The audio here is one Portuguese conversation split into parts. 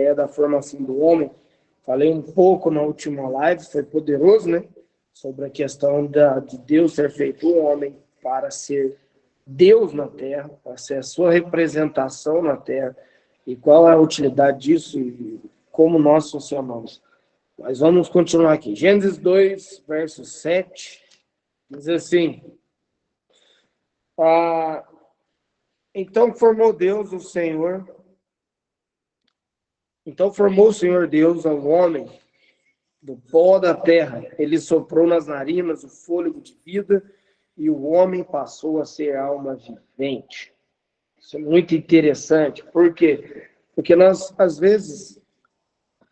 ideia da formação do homem. Falei um pouco na última live, foi poderoso, né? Sobre a questão de Deus ter feito o homem para ser Deus na Terra, para ser a sua representação na Terra, e qual é a utilidade disso e como nós funcionamos. Mas vamos continuar aqui. Gênesis 2, verso 7, diz assim: Então formou o Senhor Deus ao homem do pó da terra. Ele soprou nas narinas o fôlego de vida e o homem passou a ser alma vivente. Isso é muito interessante. Por quê? Porque nós, às vezes,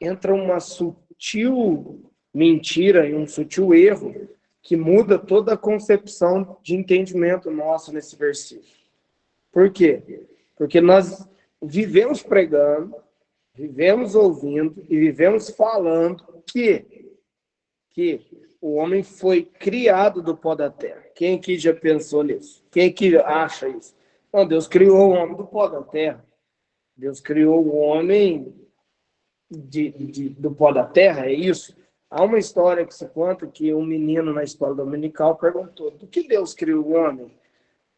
entra uma sutil mentira e um sutil erro que muda toda a concepção de entendimento nosso nesse versículo. Por quê? Porque nós vivemos pregando, vivemos ouvindo e vivemos falando que o homem foi criado do pó da terra. Quem aqui já pensou nisso? Quem aqui acha isso? Não, Deus criou o homem do pó da terra. Deus criou o homem do pó da terra, é isso? Há uma história que se conta que um menino na escola dominical perguntou: do que Deus criou o homem?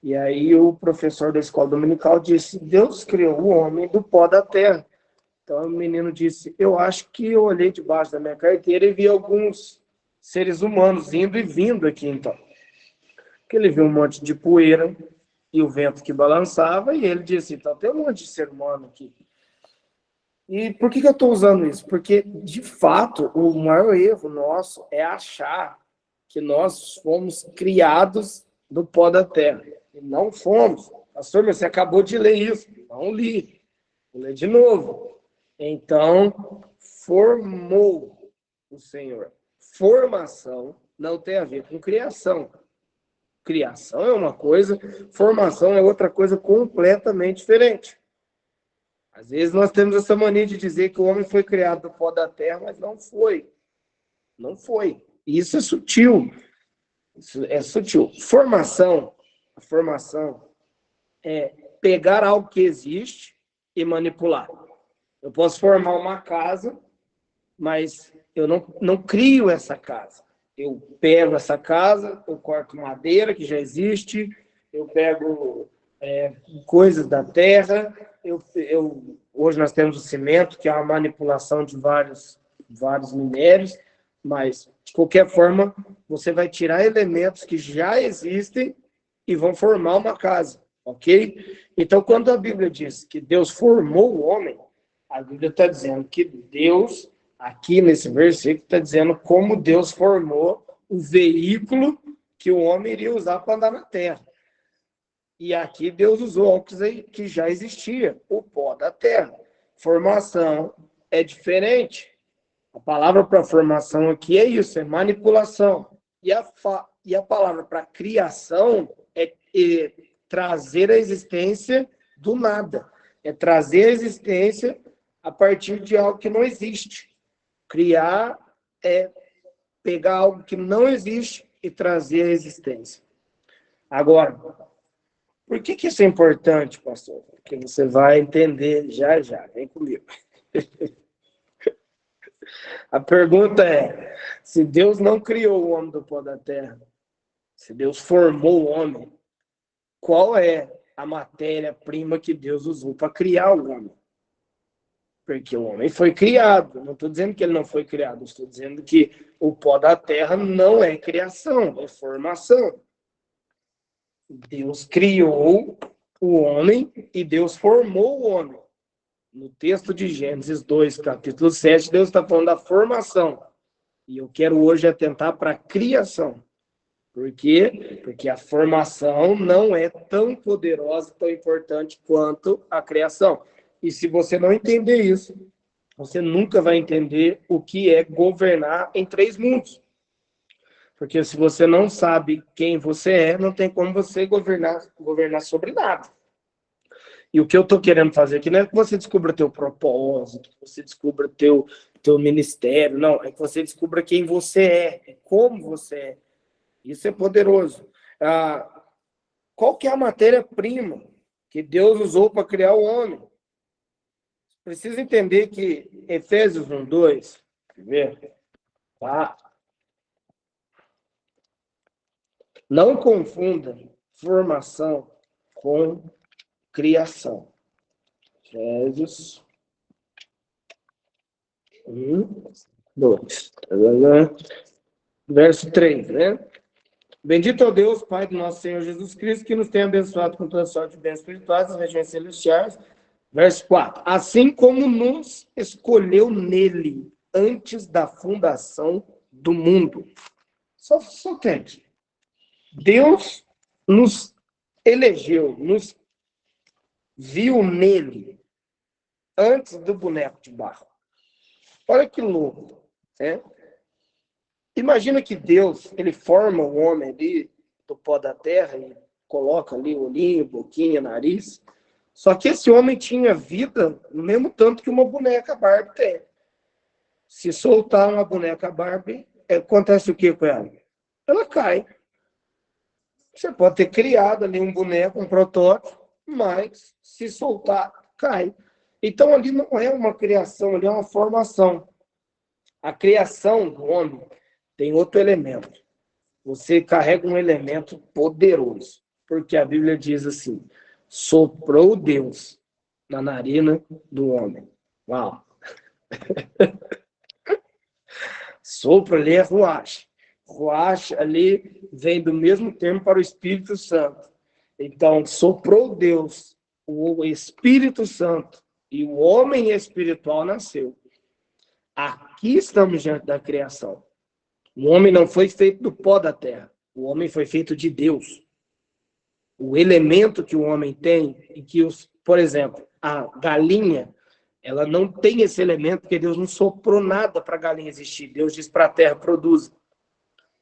E aí o professor da escola dominical disse: Deus criou o homem do pó da terra. Então o menino disse: eu acho que eu olhei debaixo da minha carteira e vi alguns seres humanos indo e vindo aqui, então. Porque ele viu um monte de poeira e o vento que balançava, e ele disse: então tem um monte de ser humano aqui. E por que eu estou usando isso? Porque, de fato, o maior erro nosso é achar que nós fomos criados do pó da terra. E não fomos. Pastor, você acabou de ler isso. Não li. Vou ler de novo. Então, formou o Senhor. Formação não tem a ver com criação. Criação é uma coisa, formação é outra coisa completamente diferente. Às vezes nós temos essa mania de dizer que o homem foi criado do pó da terra, mas não foi. Não foi. E isso é sutil. Isso é sutil. A formação é pegar algo que existe e manipular. Eu posso formar uma casa, mas eu não crio essa casa. Eu pego essa casa, eu corto madeira que já existe, eu pego coisas da terra, hoje nós temos o cimento, que é uma manipulação de vários minérios, mas, de qualquer forma, você vai tirar elementos que já existem e vão formar uma casa, ok? Então, quando a Bíblia diz que Deus formou o homem, a Bíblia está dizendo que Deus, aqui nesse versículo, está dizendo como Deus formou o veículo que o homem iria usar para andar na terra. E aqui Deus usou algo que já existia, o pó da terra. Formação é diferente. A palavra para formação aqui é isso, é manipulação. E a palavra para criação é trazer a existência do nada. É trazer a existência a partir de algo que não existe. Criar é pegar algo que não existe e trazer a existência. Agora, por que isso é importante, pastor? Porque você vai entender já. Vem comigo. A pergunta é: se Deus não criou o homem do pó da terra, se Deus formou o homem, qual é a matéria-prima que Deus usou para criar o homem? Porque o homem foi criado. Não estou dizendo que ele não foi criado, estou dizendo que o pó da terra não é criação, é formação. Deus criou o homem e Deus formou o homem. No texto de Gênesis 2, capítulo 7, Deus está falando da formação. E eu quero hoje atentar para a criação. Por quê? Porque a formação não é tão poderosa, tão importante quanto a criação. E se você não entender isso, você nunca vai entender o que é governar em 3 mundos. Porque se você não sabe quem você é, não tem como você governar sobre nada. E o que eu estou querendo fazer aqui não é que você descubra teu propósito, que você descubra teu ministério, não. É que você descubra quem você é como você é. Isso é poderoso. Qual que é a matéria-prima que Deus usou para criar o homem? precisa entender que Efésios 1:2, quer ver? Tá? Não confunda formação com criação. Efésios 1:2. Verso 3, né? Bendito é o Deus, Pai do nosso Senhor Jesus Cristo, que nos tem abençoado com toda sorte de bens espirituais nas regiões celestiais. Verso 4. Assim como nos escolheu nele antes da fundação do mundo. Só tem aqui. Deus nos elegeu, nos viu nele antes do boneco de barro. Olha que louco, né? Imagina que Deus, ele forma o homem ali do pó da terra e coloca ali olhinho, boquinha, nariz. Só que esse homem tinha vida no mesmo tanto que uma boneca Barbie tem. Se soltar uma boneca Barbie, acontece o que com ela? Ela cai. Você pode ter criado ali um boneco, um protótipo, mas se soltar, cai. Então ali não é uma criação, ali é uma formação. A criação do homem tem outro elemento. Você carrega um elemento poderoso, porque a Bíblia diz assim: soprou Deus na narina do homem. Uau! Sopro ali é ruach. Ruach ali vem do mesmo termo para o Espírito Santo. Então, soprou Deus, o Espírito Santo, e o homem espiritual nasceu. Aqui estamos diante da criação. O homem não foi feito do pó da terra. O homem foi feito de Deus. O elemento que o homem tem, e que, por exemplo, a galinha, ela não tem esse elemento, porque Deus não soprou nada para a galinha existir. Deus diz para a terra, produza.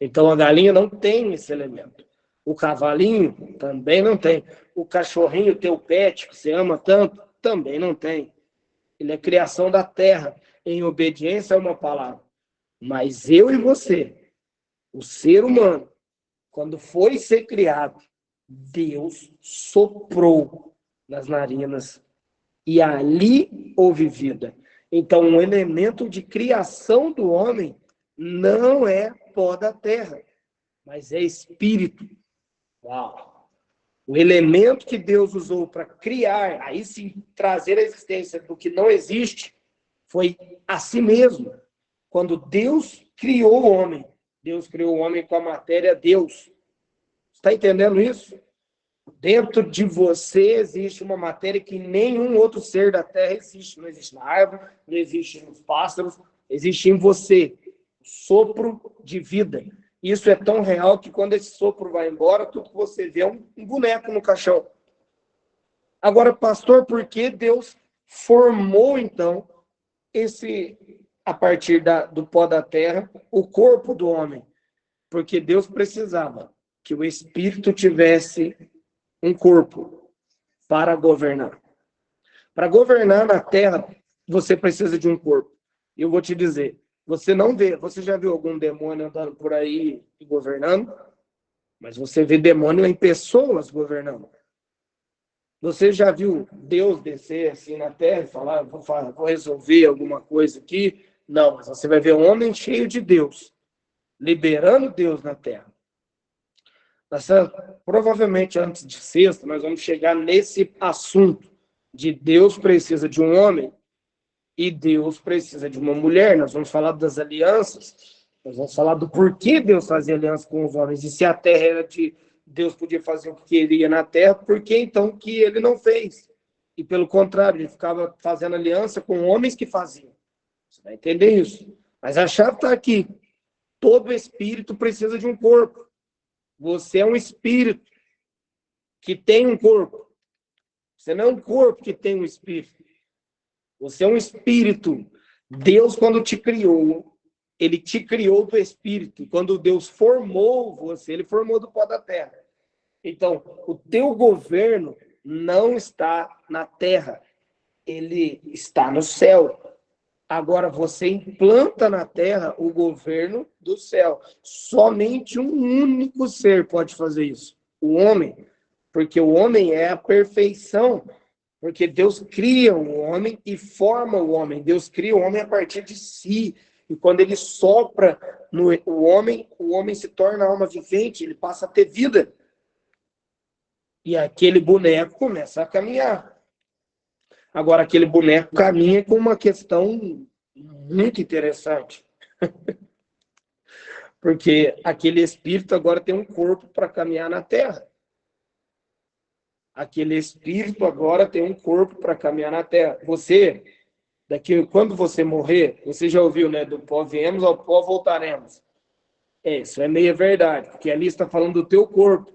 Então, a galinha não tem esse elemento. O cavalinho também não tem. O cachorrinho, teu pet, que você ama tanto, também não tem. Ele é criação da terra, em obediência a uma palavra. Mas eu e você, o ser humano, quando foi ser criado, Deus soprou nas narinas e ali houve vida. Então, um elemento de criação do homem não é pó da terra, mas é espírito. Uau! O elemento que Deus usou para criar, aí sim, trazer a existência do que não existe, foi a si mesmo. Quando Deus criou o homem, Deus criou o homem com a matéria Deus. Está entendendo isso? Dentro de você existe uma matéria que nenhum outro ser da Terra existe. Não existe na árvore, não existe nos pássaros, existe em você. Sopro de vida. Isso é tão real que quando esse sopro vai embora, tudo que você vê é um boneco no caixão. Agora, pastor, por que Deus formou, então, a partir do pó da terra, o corpo do homem? Porque Deus precisava que o espírito tivesse um corpo para governar. Para governar na terra, você precisa de um corpo. E eu vou te dizer, você não vê, você já viu algum demônio andando por aí e governando? Mas você vê demônio em pessoas governando. Você já viu Deus descer assim na terra e falar, vou resolver alguma coisa aqui? Não, mas você vai ver um homem cheio de Deus, liberando Deus na terra. Provavelmente antes de sexta, nós vamos chegar nesse assunto de Deus precisa de um homem e Deus precisa de uma mulher. Nós vamos falar das alianças, nós vamos falar do porquê Deus fazia aliança com os homens e se a terra era de Deus podia fazer o que queria na terra, por que então que ele não fez? E pelo contrário, ele ficava fazendo aliança com homens que faziam. Você vai entender isso. Mas a chave está aqui. Todo espírito precisa de um corpo. Você é um espírito que tem um corpo. Você não é um corpo que tem um espírito. Você é um espírito. Deus, quando te criou, ele te criou do espírito. Quando Deus formou você, ele formou do pó da terra. Então, o teu governo não está na terra. Ele está no céu. Agora, você implanta na terra o governo do céu. Somente um único ser pode fazer isso. O homem. Porque o homem é a perfeição. Porque Deus cria o homem e forma o homem. Deus cria o homem a partir de si. E quando ele sopra no o homem se torna alma vivente, ele passa a ter vida. E aquele boneco começa a caminhar. Agora, aquele boneco caminha com uma questão muito interessante. Porque aquele espírito agora tem um corpo para caminhar na Terra. Aquele espírito agora tem um corpo para caminhar na Terra. Você, quando você morrer, você já ouviu, né? Do pó viemos, ao pó voltaremos. Isso é meia verdade, porque ali está falando do teu corpo.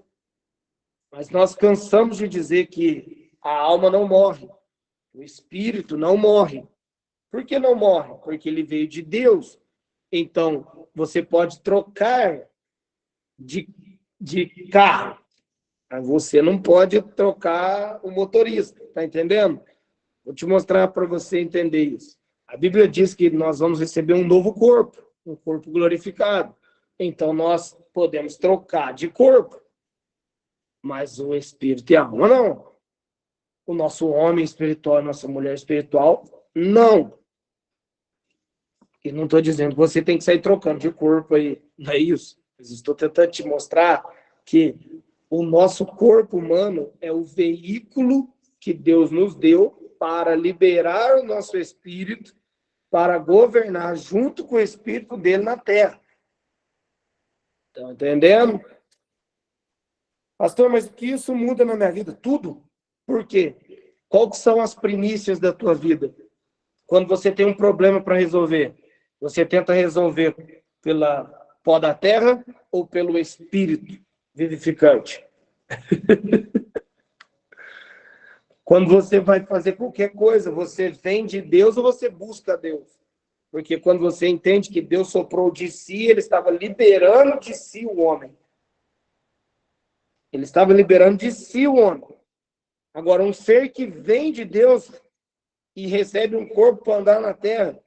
Mas nós cansamos de dizer que a alma não morre, o espírito não morre. Por que não morre? Porque ele veio de Deus. Então, você pode trocar de carro, mas você não pode trocar o motorista, tá entendendo? Vou te mostrar para você entender isso. A Bíblia diz que nós vamos receber um novo corpo, um corpo glorificado. Então, nós podemos trocar de corpo, mas o espírito e a alma não. O nosso homem espiritual, a nossa mulher espiritual, não. E não estou dizendo que você tem que sair trocando de corpo aí, não é isso. Mas estou tentando te mostrar que o nosso corpo humano é o veículo que Deus nos deu para liberar o nosso espírito, para governar junto com o espírito dele na terra. Estão entendendo? Pastor, mas o que isso muda na minha vida? Tudo. Por quê? Quais são as primícias da tua vida? Quando você tem um problema para resolver, você tenta resolver pela pó da terra ou pelo espírito vivificante? Quando você vai fazer qualquer coisa, você vem de Deus ou você busca Deus? Porque quando você entende que Deus soprou de si, ele estava liberando de si o homem. Ele estava liberando de si o homem. Agora, um ser que vem de Deus e recebe um corpo para andar na terra,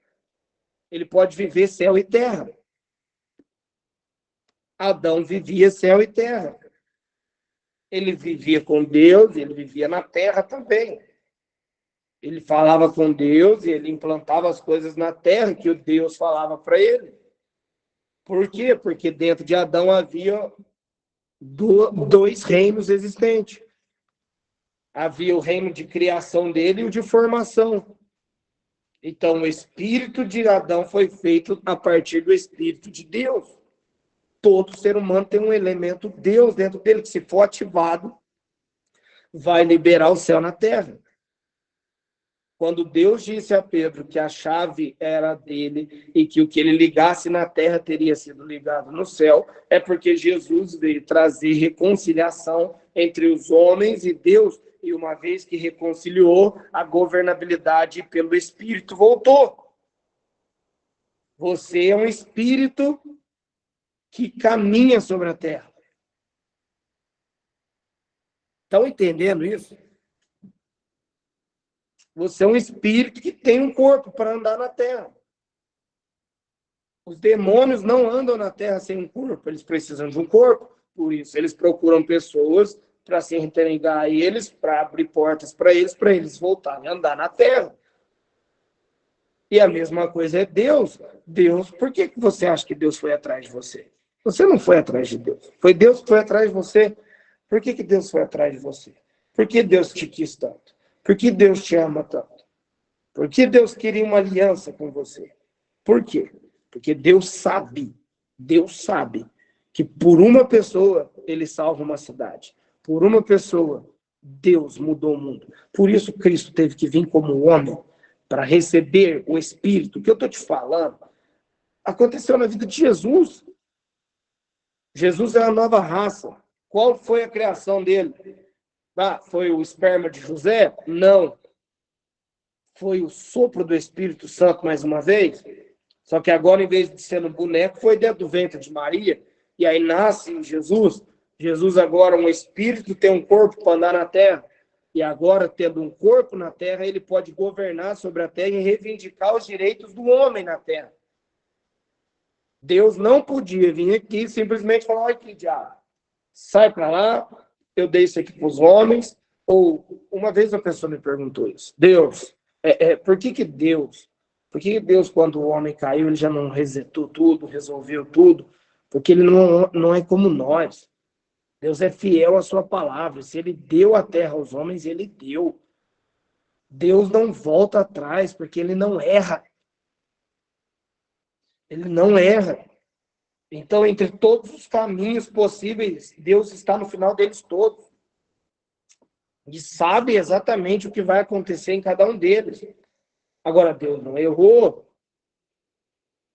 ele pode viver céu e terra. Adão vivia céu e terra. Ele vivia com Deus, ele vivia na terra também. Ele falava com Deus e ele implantava as coisas na terra que o Deus falava para ele. Por quê? Porque dentro de Adão havia dois reinos existentes. Havia o reino de criação dele e o de formação. Então, o espírito de Adão foi feito a partir do espírito de Deus. Todo ser humano tem um elemento Deus dentro dele, que se for ativado, vai liberar o céu na terra. Quando Deus disse a Pedro que a chave era dele e que o que ele ligasse na terra teria sido ligado no céu, é porque Jesus veio trazer reconciliação entre os homens e Deus, e uma vez que reconciliou, a governabilidade pelo Espírito voltou. Você é um espírito que caminha sobre a terra. Estão entendendo isso? Você é um espírito que tem um corpo para andar na terra. Os demônios não andam na terra sem um corpo, eles precisam de um corpo. Por isso, eles procuram pessoas para se interligar a eles, para abrir portas para eles voltarem a andar na terra. E a mesma coisa é Deus. Deus, por que você acha que Deus foi atrás de você? Você não foi atrás de Deus. Foi Deus que foi atrás de você. Por que Deus foi atrás de você? Por que Deus te quis tanto? Por que Deus te ama tanto? Por que Deus queria uma aliança com você? Por quê? Porque Deus sabe que por uma pessoa ele salva uma cidade. Por uma pessoa, Deus mudou o mundo. Por isso Cristo teve que vir como homem para receber o Espírito. O que eu estou te falando aconteceu na vida de Jesus. Jesus é a nova raça. Qual foi a criação dele? Foi o esperma de José? Não. Foi o sopro do Espírito Santo mais uma vez? Só que agora, em vez de ser no boneco, foi dentro do ventre de Maria. E aí nasce em Jesus. Jesus agora, um espírito, tem um corpo para andar na terra. E agora, tendo um corpo na terra, ele pode governar sobre a terra e reivindicar os direitos do homem na terra. Deus não podia vir aqui e simplesmente falar: olha aqui, diabo, sai para lá, eu dei isso aqui para os homens, Ou uma vez uma pessoa me perguntou isso. Deus, por que Deus, quando o homem caiu, ele já não resetou tudo, resolveu tudo? Porque ele não é como nós. Deus é fiel à sua palavra. Se ele deu a terra aos homens, ele deu. Deus não volta atrás, porque ele não erra. Ele não erra. Então, entre todos os caminhos possíveis, Deus está no final deles todos. E sabe exatamente o que vai acontecer em cada um deles. Agora, Deus não errou.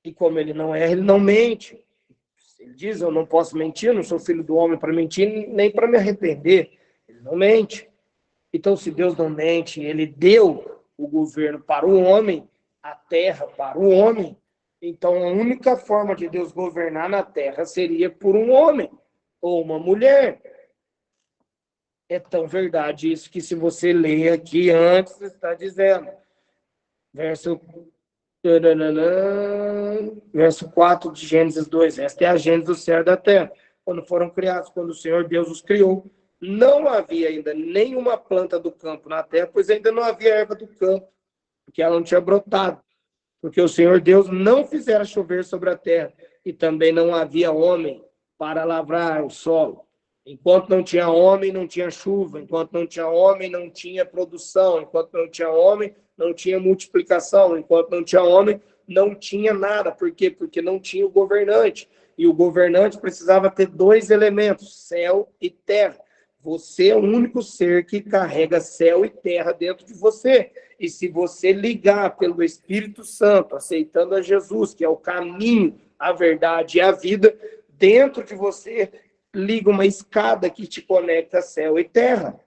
E como ele não erra, ele não mente. Ele diz, eu não posso mentir, não sou filho do homem para mentir, nem para me arrepender. Ele não mente. Então, se Deus não mente, ele deu o governo para o homem, a terra para o homem. Então, a única forma de Deus governar na terra seria por um homem ou uma mulher. É tão verdade isso que, se você ler aqui antes, está dizendo. Verso 4 de Gênesis 2. Esta é a Gênesis do céu e da terra. Quando foram criados, quando o Senhor Deus os criou, não havia ainda nenhuma planta do campo na terra, pois ainda não havia erva do campo, porque ela não tinha brotado. Porque o Senhor Deus não fizera chover sobre a terra, e também não havia homem para lavrar o solo. Enquanto não tinha homem, não tinha chuva. Enquanto não tinha homem, não tinha produção. Enquanto não tinha homem, não tinha multiplicação. Enquanto não tinha homem, não tinha nada. Por quê? Porque não tinha o governante. E o governante precisava ter dois elementos, céu e terra. Você é o único ser que carrega céu e terra dentro de você. E se você ligar pelo Espírito Santo, aceitando a Jesus, que é o caminho, a verdade e a vida, dentro de você liga uma escada que te conecta céu e terra.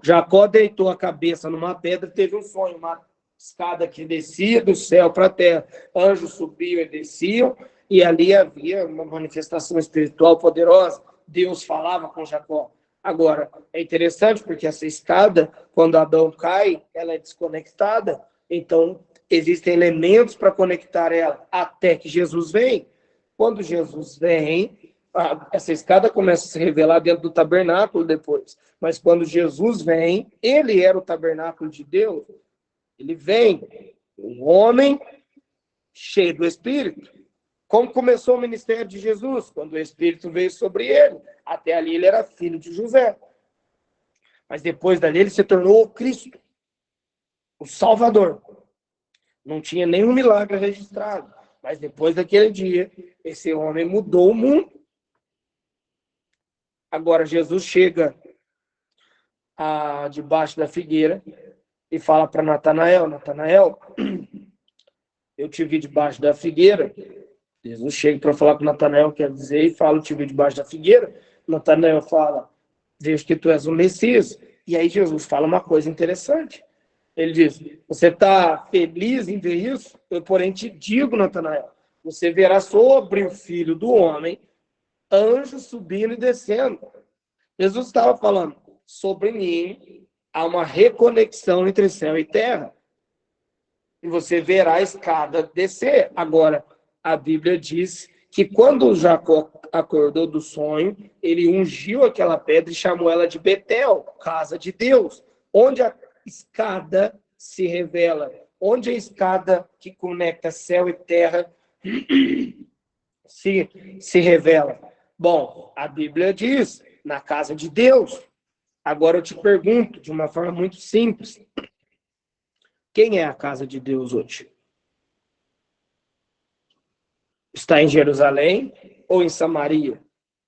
Jacó deitou a cabeça numa pedra, teve um sonho, uma escada que descia do céu para a terra. Anjos subiam e desciam, e ali havia uma manifestação espiritual poderosa. Deus falava com Jacó. Agora, é interessante porque essa escada, quando Adão cai, ela é desconectada. Então, existem elementos para conectar ela, até que Jesus vem. Quando Jesus vem, essa escada começa a se revelar dentro do tabernáculo depois. Mas quando Jesus vem, ele era o tabernáculo de Deus. Ele vem, um homem cheio do Espírito. Como começou o ministério de Jesus? Quando o Espírito veio sobre ele. Até ali ele era filho de José. Mas depois dali ele se tornou o Cristo, o Salvador. Não tinha nenhum milagre registrado. Mas depois daquele dia, esse homem mudou o mundo. Agora Jesus chega debaixo da figueira e fala para Natanael, Natanael, eu te vi debaixo da figueira. Jesus chega para falar com Natanael, quer dizer, e fala, eu te vi debaixo da figueira. Natanael fala, vejo que tu és o Messias. E aí Jesus fala uma coisa interessante. Ele diz, você está feliz em ver isso? Eu, porém, te digo, Natanael, você verá sobre o Filho do Homem anjos subindo e descendo. Jesus estava falando, sobre mim há uma reconexão entre céu e terra. E você verá a escada descer. Agora, a Bíblia diz que quando Jacó acordou do sonho, ele ungiu aquela pedra e chamou ela de Betel, casa de Deus, onde a escada se revela, onde a escada que conecta céu e terra se revela. Bom, a Bíblia diz, na casa de Deus. Agora eu te pergunto, de uma forma muito simples, quem é a casa de Deus hoje? Está em Jerusalém ou em Samaria?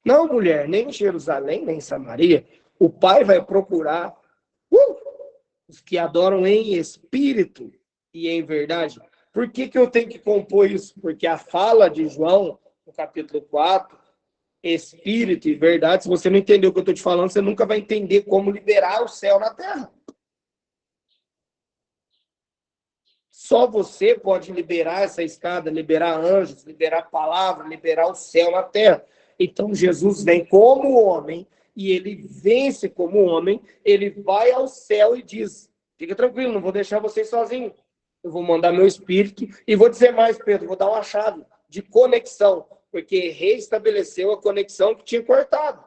Não, mulher, nem em Jerusalém, nem em Samaria. O Pai vai procurar os que adoram em espírito e em verdade. Por que eu tenho que compor isso? Porque a fala de João, no capítulo 4, espírito e verdade, se você não entender o que eu estou te falando, você nunca vai entender como liberar o céu na terra. Só você pode liberar essa escada, liberar anjos, liberar palavra, liberar o céu na terra. Então Jesus vem como homem e ele vence como homem, ele vai ao céu e diz, fica tranquilo, não vou deixar vocês sozinhos. Eu vou mandar meu espírito e vou dizer mais, Pedro, vou dar uma chave de conexão, porque reestabeleceu a conexão que tinha cortado.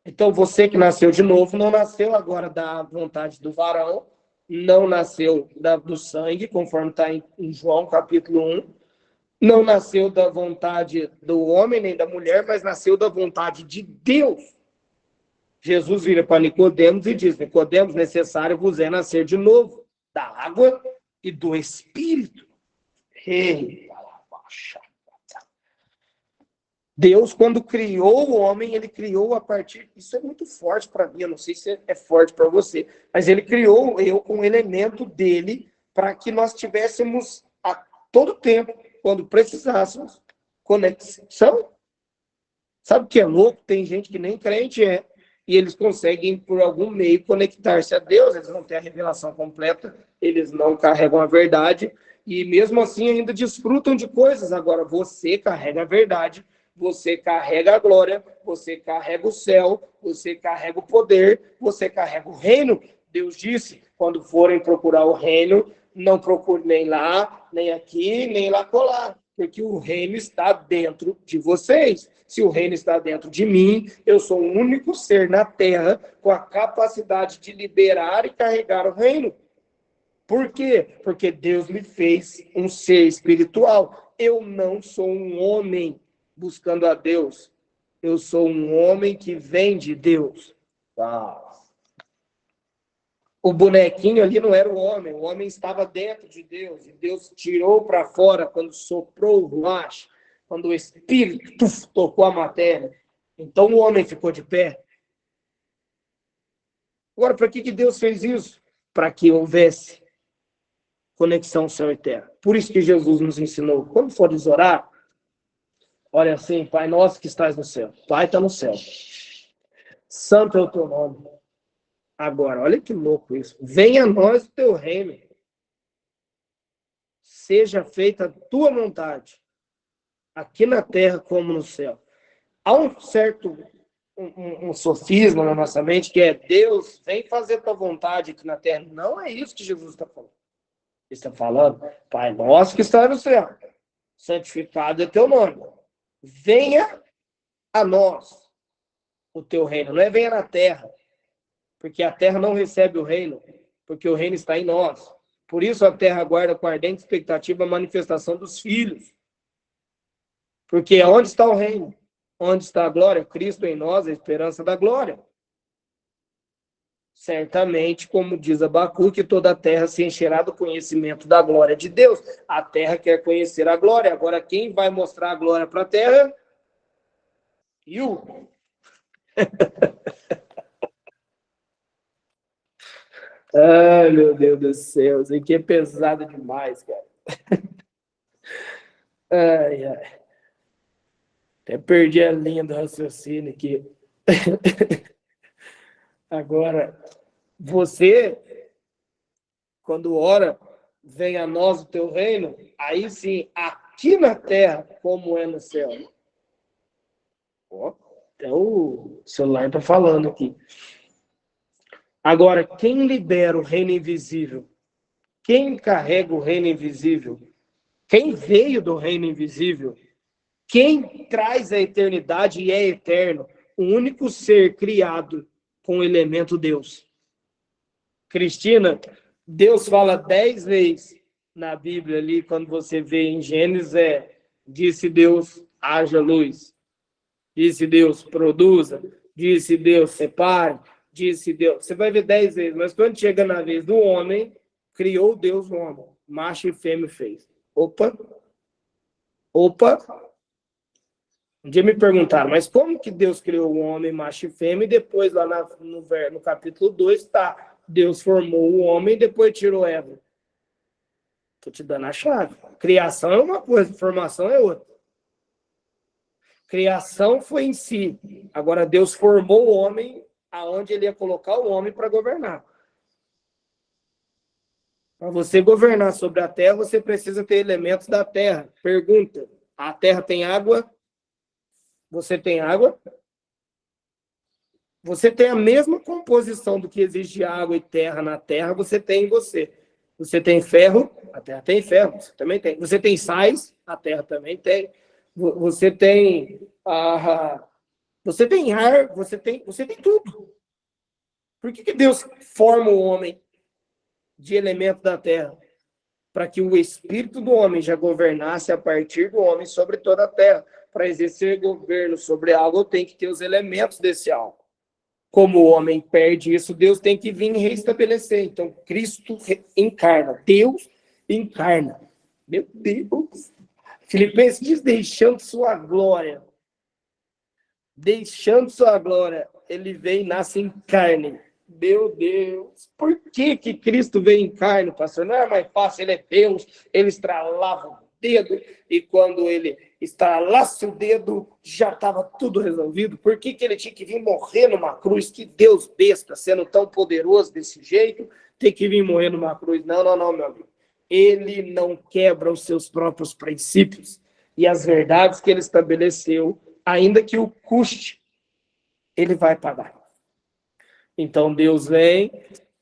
Então, você que nasceu de novo, não nasceu agora da vontade do varão, não nasceu do sangue, conforme está em João, capítulo 1, não nasceu da vontade do homem nem da mulher, mas nasceu da vontade de Deus. Jesus vira para Nicodemos e diz: Nicodemos, necessário vos é nascer de novo, da água e do Espírito. Deus, quando criou o homem, ele criou a partir... Isso é muito forte para mim, eu não sei se é forte para você, mas ele criou eu com um elemento dele para que nós tivéssemos a todo tempo, quando precisássemos, conexão. Sabe o que é louco? Tem gente que nem crente é, e eles conseguem, por algum meio, conectar-se a Deus. Eles não têm a revelação completa, eles não carregam a verdade, e mesmo assim ainda desfrutam de coisas. Agora, você carrega a verdade, você carrega a glória, você carrega o céu, você carrega o poder, você carrega o reino. Deus disse, quando forem procurar o reino, não procure nem lá, nem aqui, nem lá colar, porque o reino está dentro de vocês. Se o reino está dentro de mim, eu sou o único ser na Terra com a capacidade de liberar e carregar o reino. Por quê? Porque Deus me fez um ser espiritual. Eu não sou um homem buscando a Deus. Eu sou um homem que vem de Deus. Uau. O bonequinho ali não era o homem estava dentro de Deus, e Deus tirou para fora quando soprou o ruach, quando o Espírito tocou a matéria. Então o homem ficou de pé. Agora, para que Deus fez isso? Para que houvesse conexão céu e terra. Por isso que Jesus nos ensinou, quando fores orar, olha assim: Pai nosso que estás no céu. Pai está no céu. Santo é o teu nome. Agora, olha que louco isso. Venha a nós o teu reino. Seja feita a tua vontade, aqui na terra como no céu. Há um certo um sofisma na nossa mente que é: Deus, vem fazer tua vontade aqui na terra. Não é isso que Jesus está falando. Ele está falando: Pai nosso que está no céu, santificado é teu nome. Venha a nós o teu reino. Não é venha na terra, porque a terra não recebe o reino, porque o reino está em nós. Por isso a terra aguarda com ardente expectativa a manifestação dos filhos. Porque onde está o reino? Onde está a glória? Cristo em nós, a esperança da glória. Certamente, como diz Abacuque, toda a terra se encherá do conhecimento da glória de Deus. A terra quer conhecer a glória. Agora, quem vai mostrar a glória para a terra? Eu. Ai, meu Deus do céu, isso aqui é pesado demais, cara. Ai, ai. Até perdi a linha do raciocínio aqui. Agora, você, quando ora, venha a nós o teu reino, aí sim, aqui na terra, como é no céu. Ó, até o celular está falando aqui. Agora, quem libera o reino invisível? Quem carrega o reino invisível? Quem veio do reino invisível? Quem traz a eternidade e é eterno? O único ser criado com o elemento Deus. Cristina, Deus fala 10 vezes na Bíblia ali, quando você vê em Gênesis, disse Deus, haja luz. Disse Deus, produza. Disse Deus, separe. Disse Deus. Você vai ver 10 vezes, mas quando chega na vez do homem, criou Deus o homem. Macho e fêmea fez. Opa. Um dia me perguntaram, mas como que Deus criou o homem, macho e fêmea, e depois lá no capítulo 2 está, Deus formou o homem e depois tirou Eva. Estou te dando a chave. Criação é uma coisa, formação é outra. Criação foi em si. Agora Deus formou o homem aonde ele ia colocar o homem para governar. Para você governar sobre a terra, você precisa ter elementos da terra. Pergunta: a terra tem água? Você tem água? Você tem a mesma composição do que existe água e terra na terra, você tem em você. Você tem ferro? A terra tem ferro, você também tem. Você tem sais? A terra também tem. Você tem Você tem ar, você tem tudo. Por que Deus forma o homem de elemento da terra? Para que o espírito do homem já governasse a partir do homem sobre toda a terra. Para exercer governo sobre algo, tem que ter os elementos desse algo. Como o homem perde isso, Deus tem que vir restabelecer. Então, Cristo encarna. Deus encarna. Meu Deus. Filipenses diz, deixando sua glória. Deixando sua glória, ele vem e nasce em carne. Meu Deus. Por que Cristo veio em carne, pastor? Não é mais fácil, ele é Deus. Ele estralava o dedo e quando ele estralasse o dedo, já estava tudo resolvido. Por que ele tinha que vir morrer numa cruz? Que Deus besta, sendo tão poderoso desse jeito, tem que vir morrer numa cruz. Não, meu amigo. Ele não quebra os seus próprios princípios e as verdades que ele estabeleceu, ainda que o custe, ele vai pagar. Então Deus vem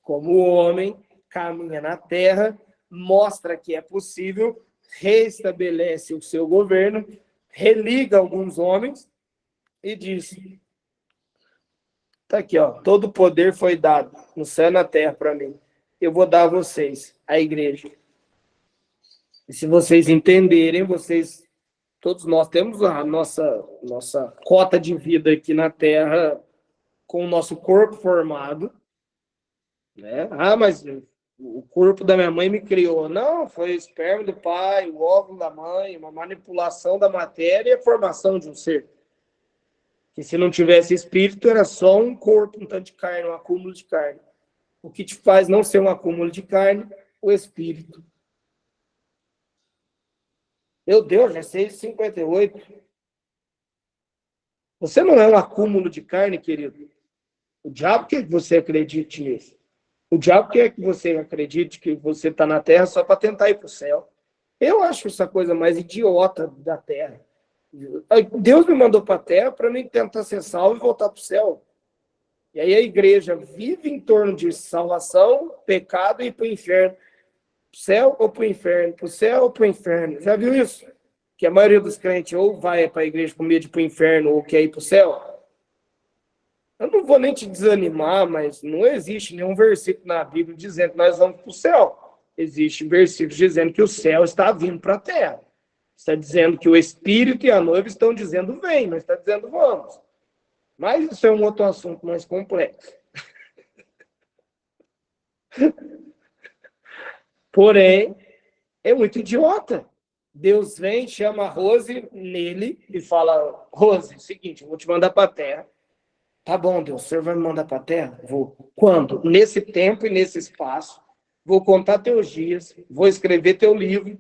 como homem, caminha na terra, mostra que é possível, restabelece o seu governo, religa alguns homens e diz, tá aqui, ó, todo o poder foi dado no céu e na terra para mim. Eu vou dar a vocês, a igreja. E se vocês entenderem, todos nós temos a nossa cota de vida aqui na terra com o nosso corpo formado, né? Ah, mas o corpo da minha mãe me criou. Não, foi o esperma do pai, o óvulo da mãe, uma manipulação da matéria e a formação de um ser. Que se não tivesse espírito, era só um corpo, um tanto de carne, um acúmulo de carne. O que te faz não ser um acúmulo de carne? O espírito. Meu Deus, é 6h58. Você não é um acúmulo de carne, querido. O diabo quer que você acredite nisso. O diabo quer que você acredite que você está na terra só para tentar ir para o céu. Eu acho essa coisa mais idiota da terra. Deus me mandou para a terra para mim tentar ser salvo e voltar para o céu. E aí a igreja vive em torno de salvação, pecado e ir para o inferno. Para o céu ou para o inferno? Para o céu ou para o inferno? Já viu isso? Que a maioria dos crentes ou vai para a igreja com medo de ir para o inferno ou quer ir para o céu. Eu não vou nem te desanimar, mas não existe nenhum versículo na Bíblia dizendo que nós vamos para o céu. Existe versículo dizendo que o céu está vindo para a terra. Está dizendo que o Espírito e a noiva estão dizendo vem, não está dizendo vamos. Mas isso é um outro assunto mais complexo. Porém, é muito idiota. Deus vem, chama a Rose nele e fala, Rose, seguinte, eu vou te mandar para a terra. Tá bom, Deus, o senhor vai me mandar para a terra? Vou. Quando? Nesse tempo e nesse espaço. Vou contar teus dias, vou escrever teu livro.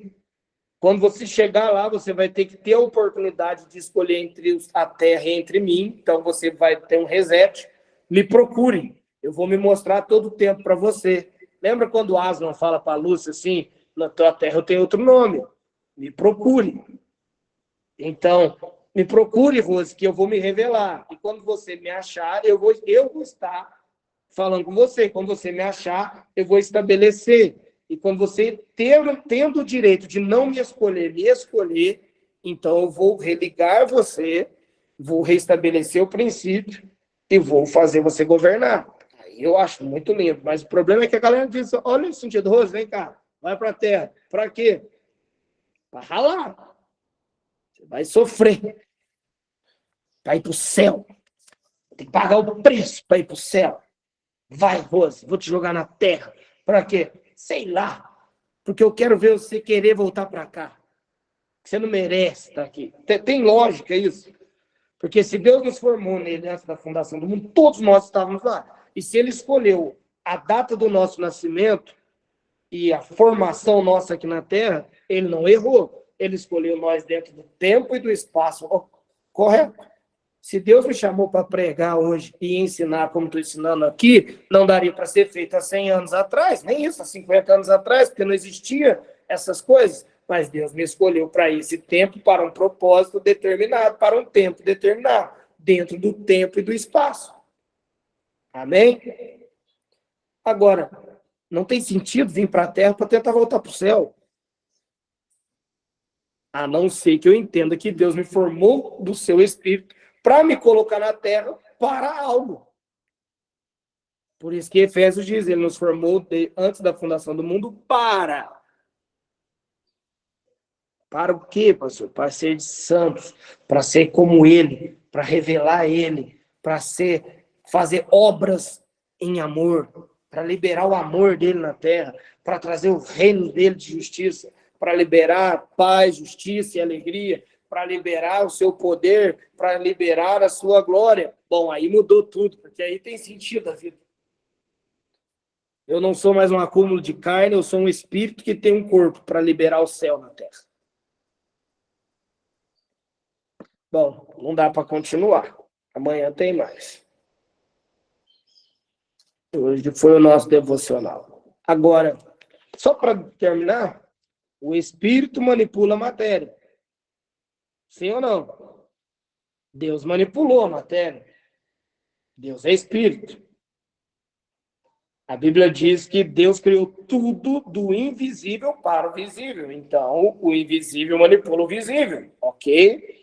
Quando você chegar lá, você vai ter que ter a oportunidade de escolher entre a terra e entre mim. Então, você vai ter um reset. Me procure. Eu vou me mostrar todo o tempo para você. Lembra quando Aslan fala para a Lúcia assim, na tua terra eu tenho outro nome. Me procure. Então, me procure, Rose, que eu vou me revelar. E quando você me achar, eu vou estar falando com você. Quando você me achar, eu vou estabelecer. E quando você tendo o direito de não me escolher, então eu vou religar você, vou restabelecer o princípio e vou fazer você governar. Aí eu acho muito lindo. Mas o problema é que a galera diz, olha o sentido, Rose, vem cá, vai para a terra. Para quê? Para ralar. Você vai sofrer. Para ir para o céu. Tem que pagar o preço para ir para o céu. Vai, Rose, vou te jogar na terra. Para quê? Sei lá. Porque eu quero ver você querer voltar para cá. Você não merece estar aqui. Tem lógica isso? Porque se Deus nos formou nele antes da fundação do mundo, todos nós estávamos lá. E se ele escolheu a data do nosso nascimento e a formação nossa aqui na terra, ele não errou. Ele escolheu nós dentro do tempo e do espaço. Correto? Se Deus me chamou para pregar hoje e ensinar como estou ensinando aqui, não daria para ser feito há 100 anos atrás, nem isso, há 50 anos atrás, porque não existia essas coisas. Mas Deus me escolheu para esse tempo, para um propósito determinado, para um tempo determinado, dentro do tempo e do espaço. Amém? Agora, não tem sentido vir para a Terra para tentar voltar para o céu. A não ser que eu entenda que Deus me formou do seu espírito para me colocar na terra para algo. Por isso que Efésios diz, ele nos formou antes da fundação do mundo para. Para o quê, pastor? Para ser santos, para ser como ele, para revelar ele, para fazer obras em amor, para liberar o amor dele na terra, para trazer o reino dele de justiça, para liberar paz, justiça e alegria, para liberar o seu poder, para liberar a sua glória. Bom, aí mudou tudo, porque aí tem sentido a vida. Eu não sou mais um acúmulo de carne, eu sou um espírito que tem um corpo para liberar o céu na terra. Bom, não dá para continuar. Amanhã tem mais. Hoje foi o nosso devocional. Agora, só para terminar, o espírito manipula a matéria. Sim ou não? Deus manipulou a matéria. Deus é espírito. A Bíblia diz que Deus criou tudo do invisível para o visível. Então, o invisível manipula o visível, ok?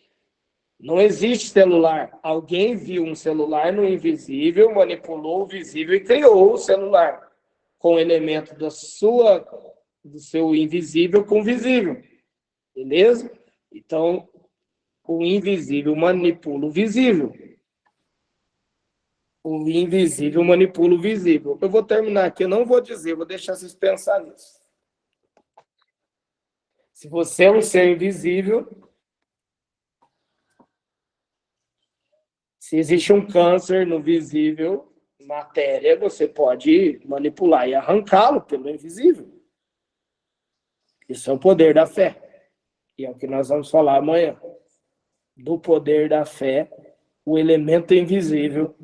Não existe celular. Alguém viu um celular no invisível, manipulou o visível e criou o celular com elemento do seu invisível com visível. Beleza? Então, o invisível manipula o visível. O invisível manipula o visível. Eu vou terminar aqui, eu não vou dizer, vou deixar vocês pensar nisso. Se você é um ser invisível, se existe um câncer no visível, matéria, você pode manipular e arrancá-lo pelo invisível. Isso é o poder da fé. E é o que nós vamos falar amanhã. Do poder da fé, o elemento invisível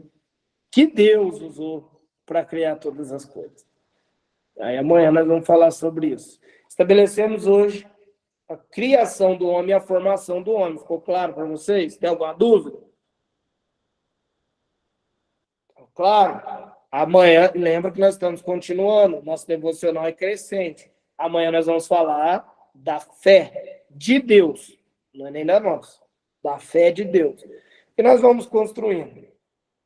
que Deus usou para criar todas as coisas. Aí amanhã nós vamos falar sobre isso. Estabelecemos hoje a criação do homem e a formação do homem. Ficou claro para vocês? Tem alguma dúvida? Claro. Amanhã, lembra que nós estamos continuando. Nosso devocional é crescente. Amanhã nós vamos falar da fé de Deus. Não é nem da nossa. Da fé de Deus. E nós vamos construindo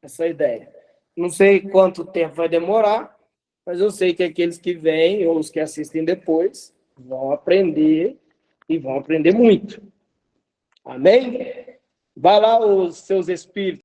essa ideia. Não sei quanto tempo vai demorar, mas eu sei que aqueles que vêm ou os que assistem depois vão aprender e vão aprender muito. Amém? Vai lá os seus espíritos.